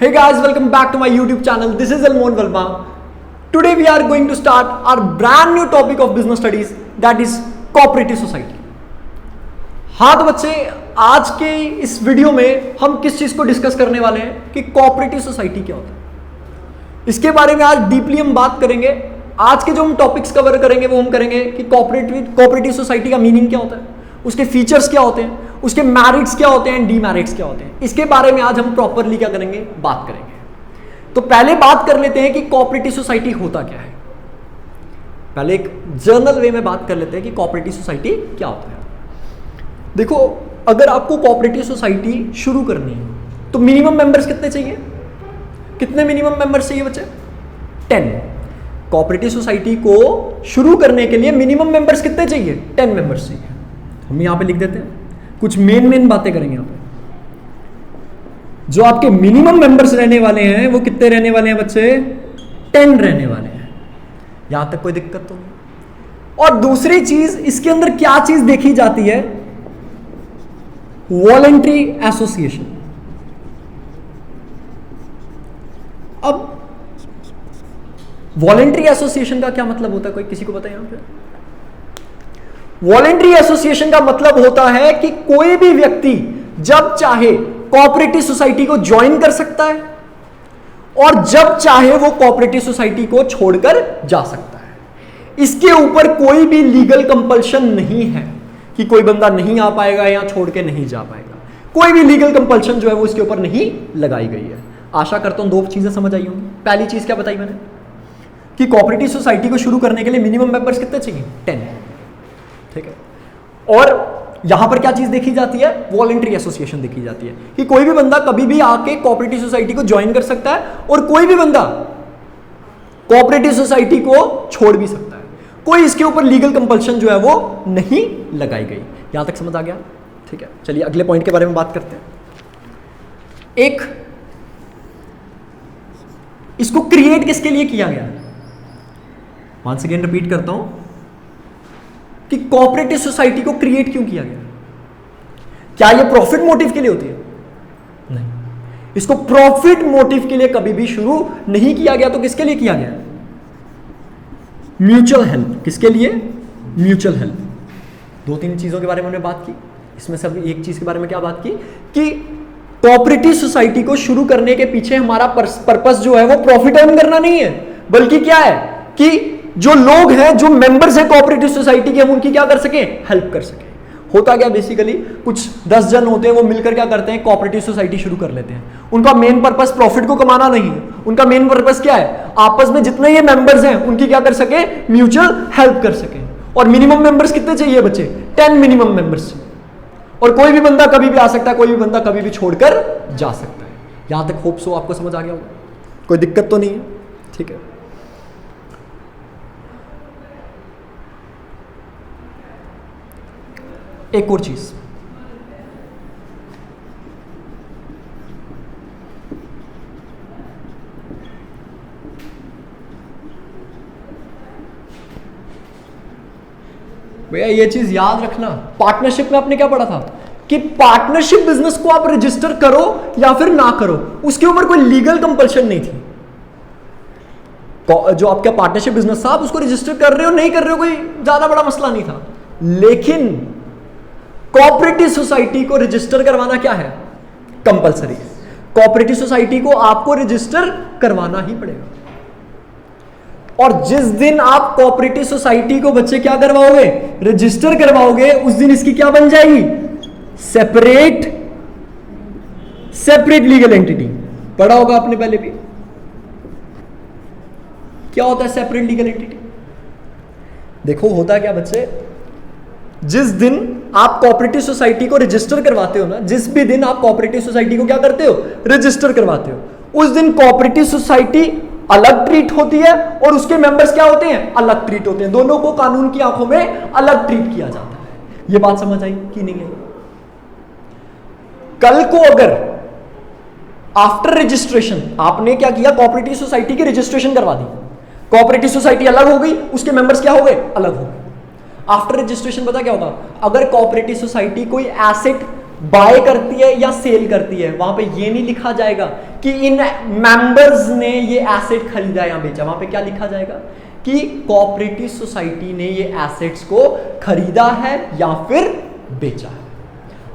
Hey guys, welcome back to my YouTube channel. This is Almon Valma. Today we are going to start our brand new topic of business studies, that is cooperative society. हाँ तो बच्चे, आज के इस video में हम किस चीज को डिस्कस करने वाले हैं कि कोऑपरेटिव सोसाइटी क्या होता है। इसके बारे में आज डीपली हम बात करेंगे। आज के जो हम टॉपिक्स कवर करेंगे वो हम करेंगे कि कोऑपरेटिव सोसाइटी का मीनिंग क्या होता है, उसके फीचर्स क्या होते हैं, उसके मैरिट्स क्या होते हैं, डीमेरिट्स क्या होते हैं। इसके बारे में आज हम प्रॉपरली क्या करेंगे, बात करेंगे। तो पहले बात कर लेते हैं कि कोऑपरेटिव सोसाइटी होता क्या है। पहले एक जर्नल वे में बात कर लेते हैं कि कोऑपरेटिव सोसाइटी क्या होता है। देखो, अगर आपको कोऑपरेटिव सोसाइटी शुरू करनी है तो मिनिमम मेंबर्स कितने चाहिए? कितने मिनिमम मेंबर्स चाहिए बच्चे? 10। कोऑपरेटिव सोसाइटी को शुरू करने के लिए मिनिमम मेंबर्स कितने चाहिए? 10 मेंबर्स चाहिए। हम यहां पे लिख देते हैं, कुछ मेन बातें करेंगे यहां पे। जो आपके मिनिमम मेंबर्स रहने वाले हैं वो कितने रहने वाले हैं बच्चे? 10 रहने वाले हैं। यहां तक कोई दिक्कत तो नहीं। और दूसरी चीज, इसके अंदर क्या चीज देखी जाती है? Voluntary association. अब वॉलंटरी एसोसिएशन का क्या मतलब होता है, कोई किसी को पता है यहां पे? वॉलंटरी एसोसिएशन का मतलब होता है कि कोई भी व्यक्ति जब चाहे कोऑपरेटिव सोसाइटी को ज्वाइन कर सकता है और जब चाहे वो कोऑपरेटिव सोसाइटी को छोड़कर जा सकता है। इसके ऊपर कोई भी लीगल कंपल्शन नहीं है कि कोई बंदा नहीं आ पाएगा या छोड़ के नहीं जा पाएगा। कोई भी लीगल कंपल्शन जो है वो इसके ऊपर नहीं लगाई गई है। आशा करता हूं 2 चीजें समझ आई होंगी। पहली चीज क्या बताई मैंने कि कोऑपरेटिव सोसाइटी को शुरू करने के लिए मिनिमम मेंबर्स कितने चाहिए? 10। ठीक है। और यहां पर क्या चीज देखी जाती है? वॉलंटरी एसोसिएशन देखी जाती है कि कोई भी बंदा कभी भी आके कोऑपरेटिव सोसाइटी को ज्वाइन कर सकता है और कोई भी बंदा कोऑपरेटिव सोसाइटी को छोड़ भी सकता है। कोई इसके ऊपर लीगल कंपल्शन जो है वो नहीं लगाई गई। यहां तक समझ आ गया? ठीक है, चलिए अगले पॉइंट के बारे में बात करते हैं। एक, इसको क्रिएट किसके लिए किया गया? वंस अगेन रिपीट करता हूं कि कोऑपरेटिव सोसाइटी को क्रिएट क्यों किया गया? क्या यह प्रॉफिट मोटिव के लिए होती है? नहीं, इसको प्रॉफिट मोटिव के लिए कभी भी शुरू नहीं किया गया। तो किसके लिए किया गया? Mutual help. किसके लिए? Mutual help. 2-3 चीजों के बारे में हमने बात की। इसमें सब एक चीज के बारे में क्या बात की कि कोऑपरेटिव सोसाइटी को शुरू करने के पीछे हमारा पर्पस जो है वो प्रॉफिट अर्न करना नहीं है, बल्कि क्या है कि जो लोग हैं, जो मेंबर्स हैं कोऑपरेटिव सोसाइटी के, हम उनकी क्या कर सकें? हेल्प कर सकें। होता क्या बेसिकली, कुछ 10 जन होते हैं, वो मिलकर क्या करते हैं? कोऑपरेटिव सोसाइटी शुरू कर लेते हैं। उनका मेन पर्पस प्रॉफिट को कमाना नहीं है। उनका मेन पर्पस क्या है? आपस में जितने ये मेंबर्स हैं उनकी क्या कर सके? म्यूचुअल हेल्प कर सके। और मिनिमम मेंबर्स कितने चाहिए बच्चे? 10 मिनिमम मेंबर्स। और कोई भी बंदा कभी भी आ सकता है, कोई भी बंदा कभी भी छोड़कर जा सकता है। यहां तक होप सो आपको समझ आ गया होगा, कोई दिक्कत तो नहीं है? ठीक है। एक और चीज, भैया ये चीज याद रखना, पार्टनरशिप में आपने क्या पढ़ा था कि पार्टनरशिप बिजनेस को आप रजिस्टर करो या फिर ना करो, उसके ऊपर कोई लीगल कंपल्शन नहीं थी। जो आपका पार्टनरशिप बिजनेस था, आप उसको रजिस्टर कर रहे हो नहीं कर रहे हो, कोई ज्यादा बड़ा मसला नहीं था। लेकिन कोऑपरेटिव सोसाइटी को रजिस्टर करवाना क्या है? कंपलसरी है। कोऑपरेटिव सोसाइटी को आपको रजिस्टर करवाना ही पड़ेगा। और जिस दिन आप कोऑपरेटिव सोसाइटी को बच्चे क्या करवाओगे? रजिस्टर करवाओगे, उस दिन इसकी क्या बन जाएगी? Separate legal entity. पढ़ा होगा आपने पहले भी। क्या होता है सेपरेट लीगल एंटिटी? देखो होता क्या बच्चे, जिस दिन आप कोऑपरेटिव सोसाइटी को रजिस्टर करवाते हो ना, जिस भी दिन आप कोऑपरेटिव सोसाइटी को क्या करते हो? रजिस्टर करवाते हो, उस दिन कोऑपरेटिव सोसाइटी अलग ट्रीट होती है और उसके मेंबर्स क्या होते हैं? अलग ट्रीट होते हैं। दोनों को कानून की आंखों में अलग ट्रीट किया जाता है। यह बात समझ आई कि नहीं आई? कल को अगर आफ्टर रजिस्ट्रेशन आपने क्या किया? कोऑपरेटिव सोसाइटी की रजिस्ट्रेशन करवा दी, कोऑपरेटिव सोसाइटी अलग हो गई, उसके मेंबर्स क्या हो गए? अलग हो गए। आफ्टर रजिस्ट्रेशन पता क्या होगा? अगर कोऑपरेटिव सोसाइटी कोई एसेट बाय करती है या सेल करती है, वहां पे ये नहीं लिखा जाएगा कि इन मेंबर्स ने ये एसेट खरीदा या बेचा, वहां पे क्या लिखा जाएगा कि कोऑपरेटिव सोसाइटी ने ये एसेट्स को खरीदा है या फिर बेचा है।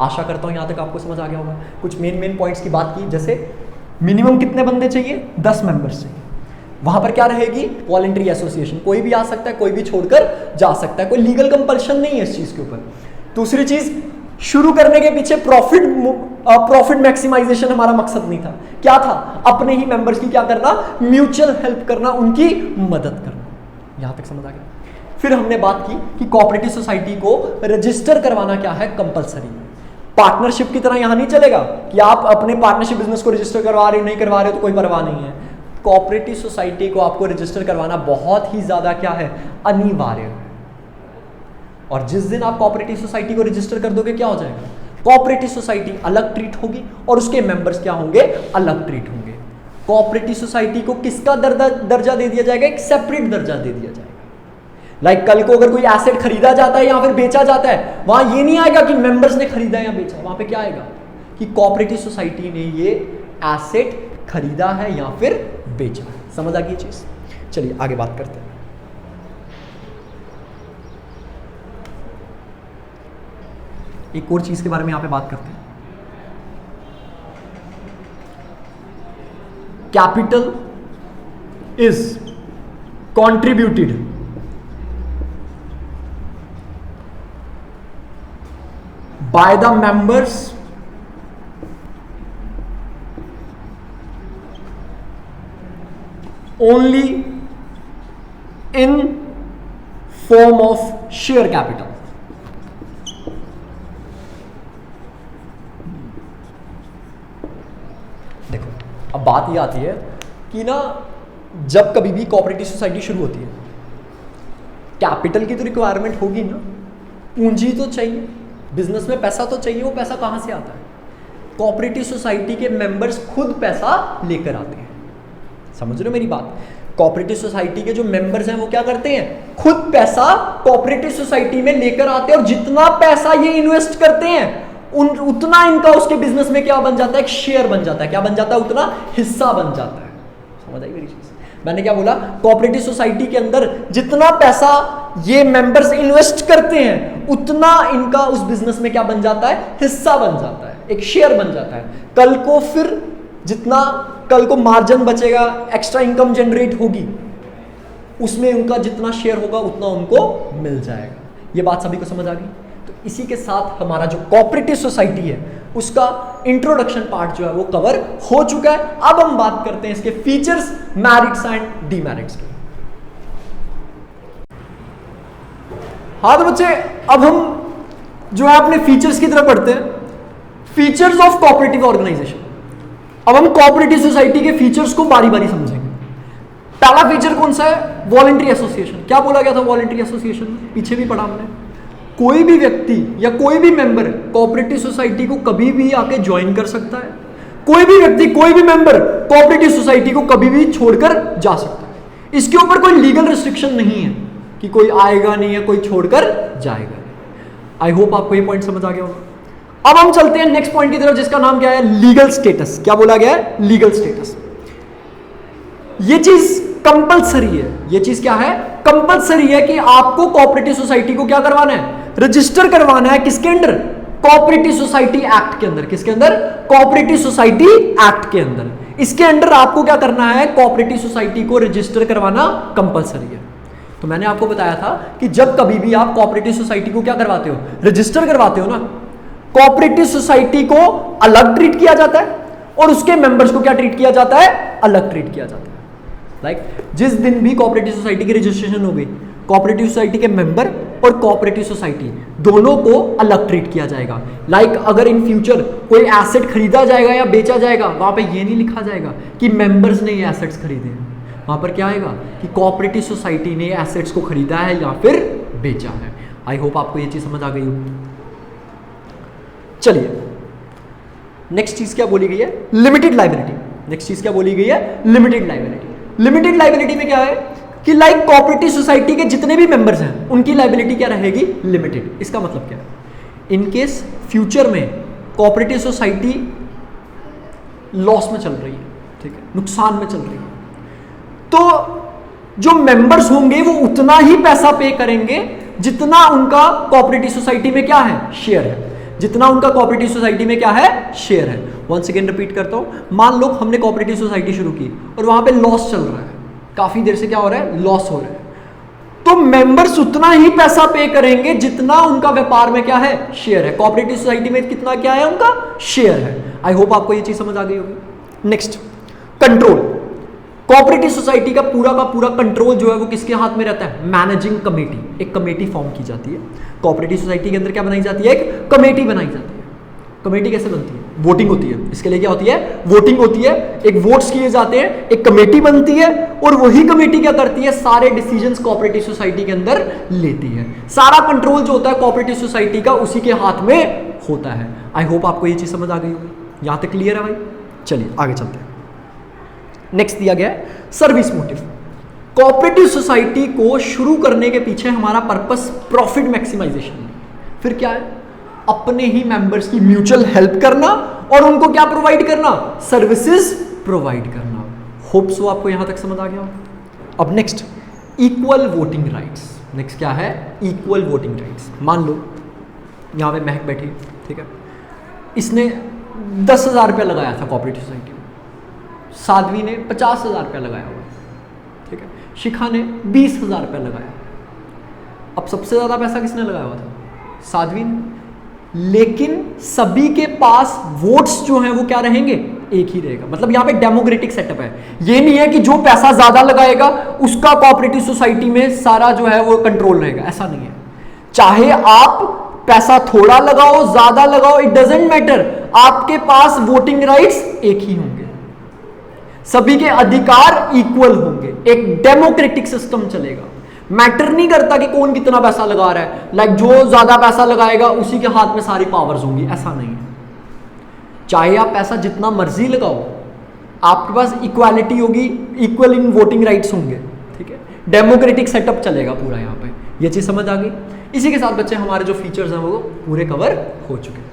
आशा करता हूं यहां तक आपको समझ आ गया होगा। कुछ मेन पॉइंट्स की बात की, जैसे मिनिमम कितने बंदे चाहिए, 10 मेंबर्स चाहिए। वहां पर क्या रहेगी, वॉलंटरी एसोसिएशन, कोई भी आ सकता है, कोई भी छोड़कर जा सकता है, कोई लीगल कंपल्शन नहीं है इस चीज के ऊपर। दूसरी चीज, शुरू करने के पीछे प्रॉफिट मैक्सिमाइजेशन हमारा मकसद नहीं था। क्या था, अपने ही मेंबर्स की क्या करना, म्यूचुअल हेल्प करना, उनकी मदद करना। यहां तक समझ आ गया। फिर हमने बात की कि कोऑपरेटिव सोसाइटी को रजिस्टर करवाना क्या है, कंपलसरी। पार्टनरशिप की तरह यहां नहीं चलेगा कि आप अपने पार्टनरशिप बिजनेस को रजिस्टर करवा रहे हो, नहीं करवा रहे हो तो कोई परवाह नहीं है। कोऑपरेटिव सोसाइटी को आपको रजिस्टर करवाना बहुत ही ज्यादा क्या है, अनिवार्य है। और जिस दिन आप कोऑपरेटिव सोसाइटी को रजिस्टर कर दोगे, क्या हो जाएगा, कोऑपरेटिव सोसाइटी अलग ट्रीट होगी और उसके मेंबर्स क्या होंगे, अलग ट्रीट होंगे। कोऑपरेटिव सोसाइटी को किसका दर्जा दे दिया जाएगा, एक सेपरेट दर्जा दे दिया जाएगा। लाइक कल को अगर कोई एसेट खरीदा जाता है या फिर बेचा जाता है, वहां ये नहीं आएगा कि मेंबर्स ने खरीदा या बेचा, वहां पे क्या आएगा कि कोऑपरेटिव सोसाइटी ने ये एसेट खरीदा है या फिर बेचा है। समझ आ गई चीज। चलिए आगे बात करते हैं। एक और चीज के बारे में यहां पे बात करते हैं। Capital is contributed by the members only in form of share capital। देखो अब बात ये आती है कि ना, जब कभी भी कोऑपरेटिव सोसाइटी शुरू होती है, कैपिटल की तो रिक्वायरमेंट होगी ना, पूंजी तो चाहिए, बिजनेस में पैसा तो चाहिए। वो पैसा कहां से आता है, कोऑपरेटिव सोसाइटी के मेंबर्स खुद पैसा लेकर आते हैं। समझ रहे हो मेरी बात, कोऑपरेटिव सोसाइटी के जो मेंबर्स हैं वो क्या करते हैं, खुद पैसा कोऑपरेटिव सोसाइटी में लेकर आते हैं, और जितना पैसा ये इन्वेस्ट करते हैं उतना इनका उसके बिजनेस में क्या बन जाता है, एक शेयर बन जाता है। क्या बन जाता है, उतना हिस्सा बन जाता है। समझ आई मेरी चीज। मैंने क्या बोला, कोऑपरेटिव सोसाइटी के अंदर जितना पैसा ये मेंबर्स इन्वेस्ट करते हैं उतना इनका उस बिजनेस में क्या बन जाता है, हिस्सा बन जाता है, एक शेयर बन जाता है। कल को फिर जितना कल को मार्जिन बचेगा, एक्स्ट्रा इनकम जनरेट होगी, उसमें उनका जितना शेयर होगा उतना उनको मिल जाएगा। ये बात सभी को समझ आ गई। तो इसी के साथ हमारा जो कोऑपरेटिव सोसाइटी है उसका इंट्रोडक्शन पार्ट जो है वो कवर हो चुका है। अब हम बात करते हैं इसके फीचर्स, मेरिट्स एंड डीमेरिट्स की। हाँ तो बच्चे, अब हम जो है अपने फीचर्स की तरफ बढ़ते हैं। Features of cooperative organisation. अब हम कोऑपरेटिव सोसाइटी के फीचर्स को बारी बारी समझेंगे। पहला फीचर कौन सा है, वॉलंटरी एसोसिएशन। क्या बोला गया था वॉलंटरी एसोसिएशन में, पीछे भी पढ़ा हमने। कोई भी व्यक्ति या कोई भी मेंबर कोऑपरेटिव सोसाइटी को कभी भी आके ज्वाइन कर सकता है। कोई भी व्यक्ति, कोई भी मेंबर कोऑपरेटिव सोसाइटी को कभी भी छोड़कर जा सकता है। इसके ऊपर कोई लीगल रिस्ट्रिक्शन नहीं है कि कोई आएगा नहीं है, कोई छोड़कर जाएगा। आई होप आपको ये पॉइंट समझ आ गया होगा। अब हम चलते हैं नेक्स्ट पॉइंट की तरफ, जिसका नाम क्या है, लीगल स्टेटस। क्या बोला गया है, लीगल स्टेटस। ये चीज कंपलसरी है। ये चीज क्या है, कंपलसरी है कि आपको कोऑपरेटिव सोसाइटी को क्या करवाना है, रजिस्टर करवाना है। किसके अंडर, कोऑपरेटिव सोसाइटी एक्ट के अंदर। किसके अंदर, कोऑपरेटिव सोसाइटी एक्ट के अंदर। इसके अंडर आपको क्या करना है, कोऑपरेटिव सोसाइटी को रजिस्टर करवाना कंपलसरी है। तो मैंने आपको बताया था कि जब कभी भी आप कोऑपरेटिव सोसाइटी को क्या करवाते हो, रजिस्टर करवाते हो ना, कोऑपरेटिव सोसाइटी को अलग ट्रीट किया जाता है और उसके मेंबर्स को क्या ट्रीट किया जाता है, अलग ट्रीट किया जाता है। लाइक जिस दिन भी कोऑपरेटिव सोसाइटी की रजिस्ट्रेशन हो गई, कोऑपरेटिव सोसाइटी के मेंबर और कोऑपरेटिव सोसाइटी दोनों को अलग ट्रीट किया जाएगा। लाइक अगर इन फ्यूचर कोई एसेट खरीदा जाएगा या बेचा जाएगा, वहां पे ये नहीं लिखा जाएगा कि मेंबर्स ने ये एसेट्स खरीदे हैं। वहां पर क्या आएगा कि कोऑपरेटिव सोसाइटी ने एसेट्स को खरीदा है या फिर बेचा है। आई होप आपको ये चीज समझ आ गई हो। चलिए नेक्स्ट चीज क्या बोली गई है, लिमिटेड लायबिलिटी। नेक्स्ट चीज क्या बोली गई है, लिमिटेड लायबिलिटी। लिमिटेड लायबिलिटी में क्या है कि लाइक कोऑपरेटिव सोसाइटी के जितने भी मेंबर्स हैं उनकी लायबिलिटी क्या रहेगी, लिमिटेड। इसका मतलब क्या है, इन केस फ्यूचर में कोऑपरेटिव सोसाइटी लॉस में चल रही है, ठीक है, नुकसान में चल रही है। तो जो मेंबर्स होंगे वो उतना ही पैसा पे करेंगे जितना उनका कोऑपरेटिव सोसाइटी में क्या है, शेयर है, जितना उनका कोऑपरेटिव सोसाइटी में क्या है, शेयर है। वंस अगेन रिपीट करता हूं, मान लो हमने कोऑपरेटिव सोसाइटी शुरू की और वहां पे लॉस चल रहा है, काफी देर से क्या हो रहा है, लॉस हो रहा है, तो मेंबर्स उतना ही पैसा पे करेंगे जितना उनका व्यापार में क्या है, शेयर है। कोऑपरेटिव सोसाइटी में कितना क्या है, उनका शेयर है। आई होप आपको ये चीज समझ आ गई होगी। Next, control. कोऑपरेटिव सोसाइटी का पूरा कंट्रोल जो है वो किसके हाथ में रहता है, मैनेजिंग कमेटी। एक कमेटी फॉर्म की जाती है कोऑपरेटिव सोसाइटी के अंदर, क्या बनाई जाती है, एक कमेटी बनाई जाती है। कमेटी कैसे बनती है, वोटिंग होती है, इसके लिए क्या होती है, वोटिंग होती है, एक वोट्स किए जाते हैं, एक कमेटी बनती है और वही कमेटी क्या करती है, सारे डिसीजंस कोऑपरेटिव सोसाइटी के अंदर लेती है। सारा कंट्रोल जो होता है कोऑपरेटिव सोसाइटी का उसी के हाथ में होता है। आई होप आपको ये चीज समझ आ गई होगी, यहां तक क्लियर है भाई। चलिए आगे चलते हैं। नेक्स्ट दिया गया है सर्विस मोटिव। कोऑपरेटिव सोसाइटी को शुरू करने के पीछे हमारा पर्पस प्रॉफिट मैक्सिमाइजेशन है। फिर क्या है, अपने ही मेंबर्स की म्यूचुअल हेल्प करना और उनको क्या प्रोवाइड करना, सर्विसेज प्रोवाइड करना। होप सो आपको यहां तक समझ आ गया। अब next, equal voting rights. Next क्या है, इक्वल वोटिंग राइट्स। मान लो यहां पे महक बैठी, ठीक है, इसने 10,000 रुपया लगाया था कोऑपरेटिव सोसाइटी में, साध्वी ने 50,000 रुपया लगाया हुआ, ठीक है, शिखा ने 20,000 रुपया लगाया। अब सबसे ज्यादा पैसा किसने लगाया हुआ था, साध्वी ने, लेकिन सभी के पास वोट्स जो हैं वो क्या रहेंगे, एक ही रहेगा। मतलब यहां पे डेमोक्रेटिक सेटअप है। ये नहीं है कि जो पैसा ज्यादा लगाएगा उसका कोऑपरेटिव सोसाइटी में सारा जो है वो कंट्रोल रहेगा, ऐसा नहीं है। चाहे आप पैसा थोड़ा लगाओ ज्यादा लगाओ, इट डजंट मैटर, आपके पास वोटिंग राइट्स एक ही होंगे, सभी के अधिकार इक्वल होंगे, एक डेमोक्रेटिक सिस्टम चलेगा। मैटर नहीं करता कि कौन कितना पैसा लगा रहा है, लाइक जो ज्यादा पैसा लगाएगा उसी के हाथ में सारी पावर्स होंगी, ऐसा नहीं है। चाहे आप पैसा जितना मर्जी लगाओ, आपके पास इक्वालिटी होगी, इक्वल इन वोटिंग राइट्स होंगे, ठीक है, डेमोक्रेटिक सेटअप चलेगा पूरा। यहां पे ये चीज समझ आ गई। इसी के साथ बच्चे हमारे जो फीचर्स हैं वो पूरे कवर हो चुके हैं।